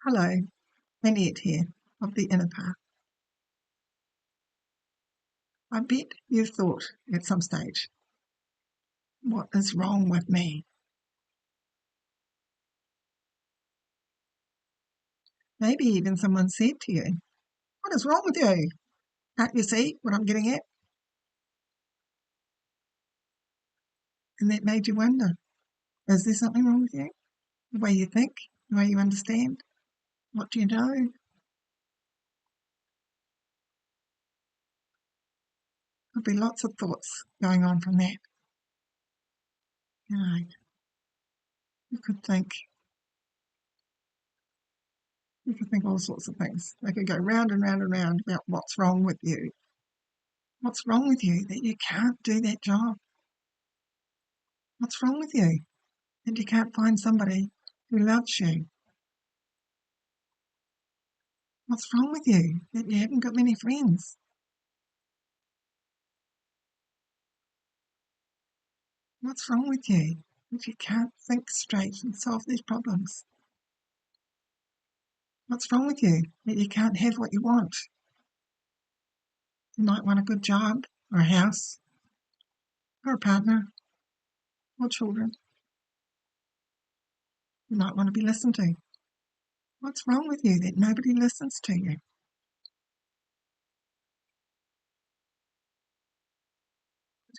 Hello, Annette here of the Inner Path. I bet you've thought at some stage, what is wrong with me? Maybe even someone said to you, what is wrong with you? Can't you see what I'm getting at? And that made you wonder, is there something wrong with you? The way you think, the way you understand? What do you know? Could be lots of thoughts going on from that. You know, you could think all sorts of things. They could go round and round and round about what's wrong with you. What's wrong with you that you can't do that job? What's wrong with you that you can't find somebody who loves you? What's wrong with you that you haven't got many friends? What's wrong with you that you can't think straight and solve these problems? What's wrong with you that you can't have what you want? You might want a good job, or a house, or a partner, or children. You might want to be listened to. What's wrong with you that nobody listens to you?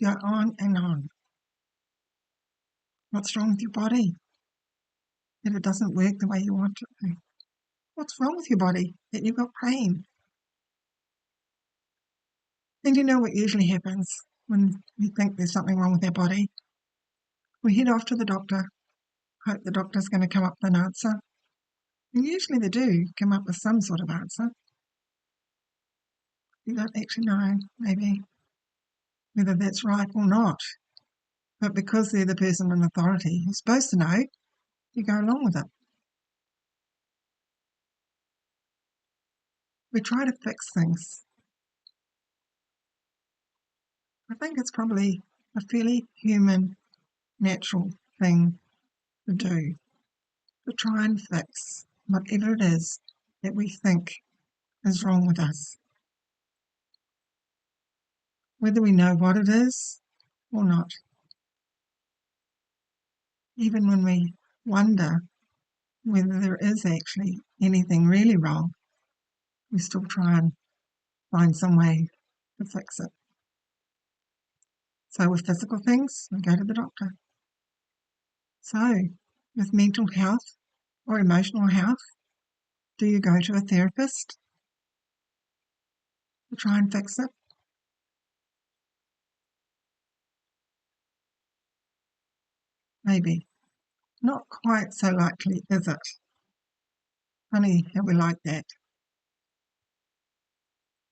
Go on and on. What's wrong with your body that it doesn't work the way you want it to? What's wrong with your body that you've got pain? And you know what usually happens when we think there's something wrong with our body? We head off to the doctor, hope the doctor's going to come up with an answer. And usually they do come up with some sort of answer. You don't actually know, maybe, whether that's right or not. But because they're the person in authority who's supposed to know, you go along with it. We try to fix things. I think it's probably a fairly human, natural thing to do, to try and fix whatever it is that we think is wrong with us, whether we know what it is or not. Even when we wonder whether there is actually anything really wrong, we still try and find some way to fix it. So with physical things, we go to the doctor. So with mental health or emotional health, do you go to a therapist to try and fix it? Maybe. Not quite so likely, is it? Funny how we like that.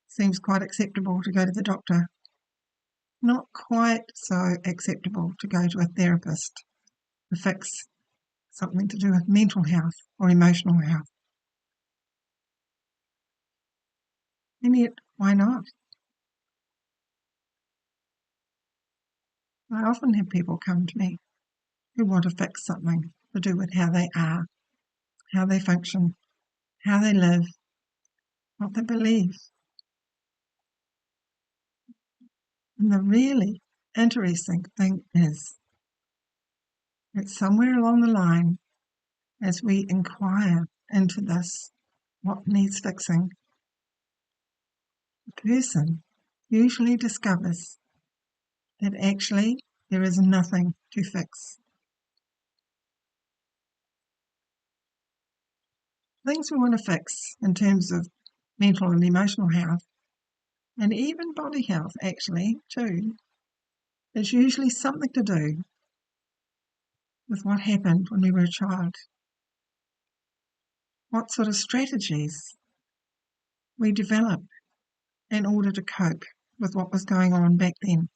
Seems quite acceptable to go to the doctor. Not quite so acceptable to go to a therapist to fix something to do with mental health or emotional health. And yet, why not? I often have people come to me who want to fix something to do with how they are, how they function, how they live, what they believe. And the really interesting thing is that somewhere along the line, as we inquire into this, what needs fixing, the person usually discovers that actually there is nothing to fix. Things we want to fix in terms of mental and emotional health, and even body health actually too, is usually something to do with what happened when we were a child. What sort of strategies we developed in order to cope with what was going on back then.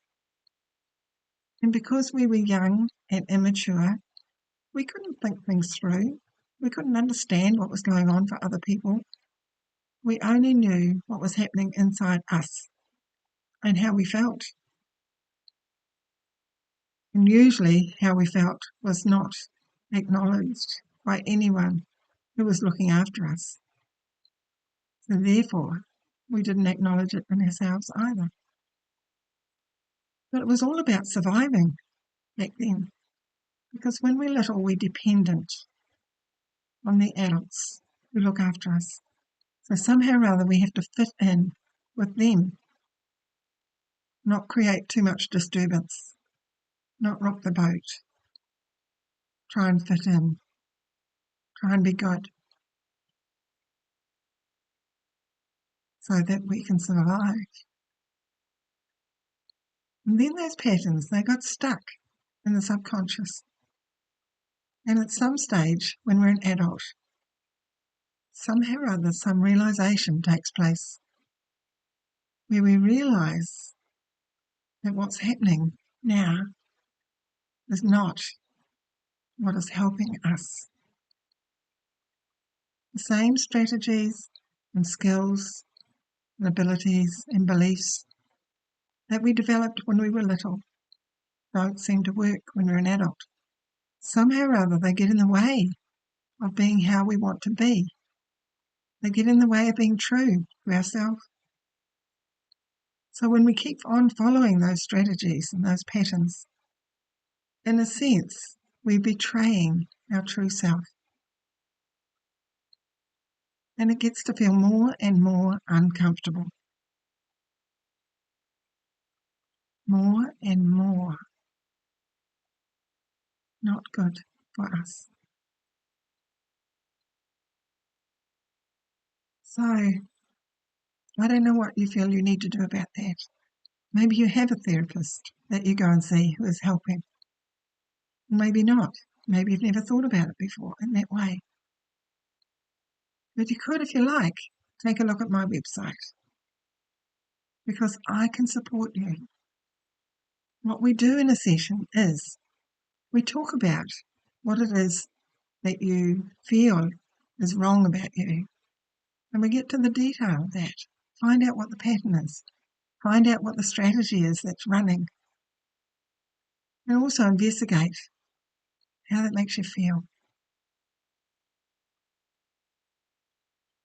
And because we were young and immature, we couldn't think things through. We couldn't understand what was going on for other people. We only knew what was happening inside us and how we felt. And usually how we felt was not acknowledged by anyone who was looking after us. So therefore, we didn't acknowledge it in ourselves either. But it was all about surviving back then, because when we're little, we're dependent on the adults who look after us. So somehow or other, we have to fit in with them, not create too much disturbance, not rock the boat, try and fit in, try and be good, so that we can survive. And then those patterns, they got stuck in the subconscious. And at some stage, when we're an adult, somehow or other, some realization takes place where we realize that what's happening now is not what is helping us. The same strategies and skills and abilities and beliefs that we developed when we were little don't seem to work when we're an adult. Somehow or other, they get in the way of being how we want to be. They get in the way of being true to ourselves. So when we keep on following those strategies and those patterns, in a sense, we're betraying our true self. And it gets to feel more and more uncomfortable. More and more not good for us. So, I don't know what you feel you need to do about that. Maybe you have a therapist that you go and see who is helping. Maybe not. Maybe you've never thought about it before in that way. But you could, if you like, take a look at my website, because I can support you. What we do in a session is we talk about what it is that you feel is wrong about you, and we get to the detail of that. Find out what the pattern is. Find out what the strategy is that's running. And also investigate how that makes you feel.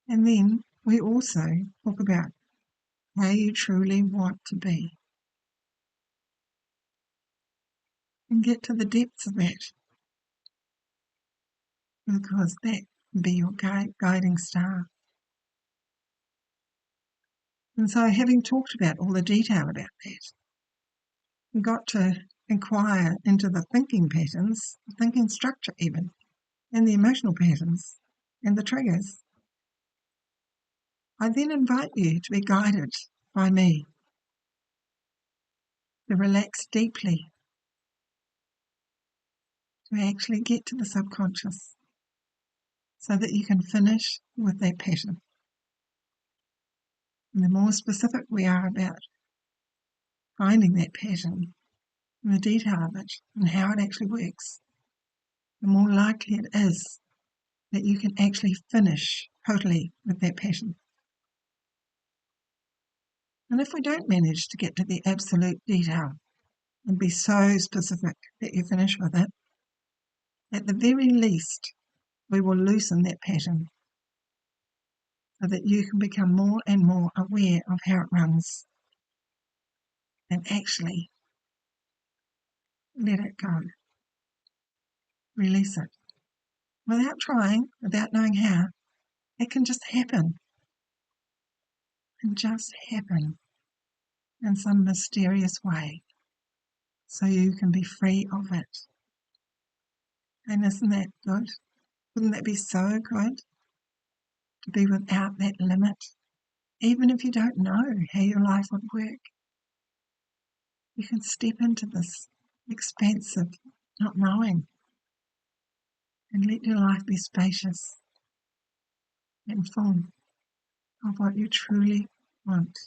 And then we also talk about how you truly want to be. And get to the depths of that. Because that can be your guiding star. And so, having talked about all the detail about that, we got to inquire into the thinking patterns, the thinking structure even, and the emotional patterns and the triggers. I then invite you to be guided by me, to relax deeply, to actually get to the subconscious so that you can finish with that pattern. And the more specific we are about finding that pattern and the detail of it and how it actually works, the more likely it is that you can actually finish totally with that pattern. And if we don't manage to get to the absolute detail and be so specific that you finish with it, at the very least, we will loosen that pattern so that you can become more and more aware of how it runs and actually let it go. Release it. Without trying, without knowing how, it can just happen. It can just happen in some mysterious way so you can be free of it. And isn't that good? Wouldn't that be so good? To be without that limit, even if you don't know how your life would work. You can step into this expansive not knowing and let your life be spacious and full of what you truly want.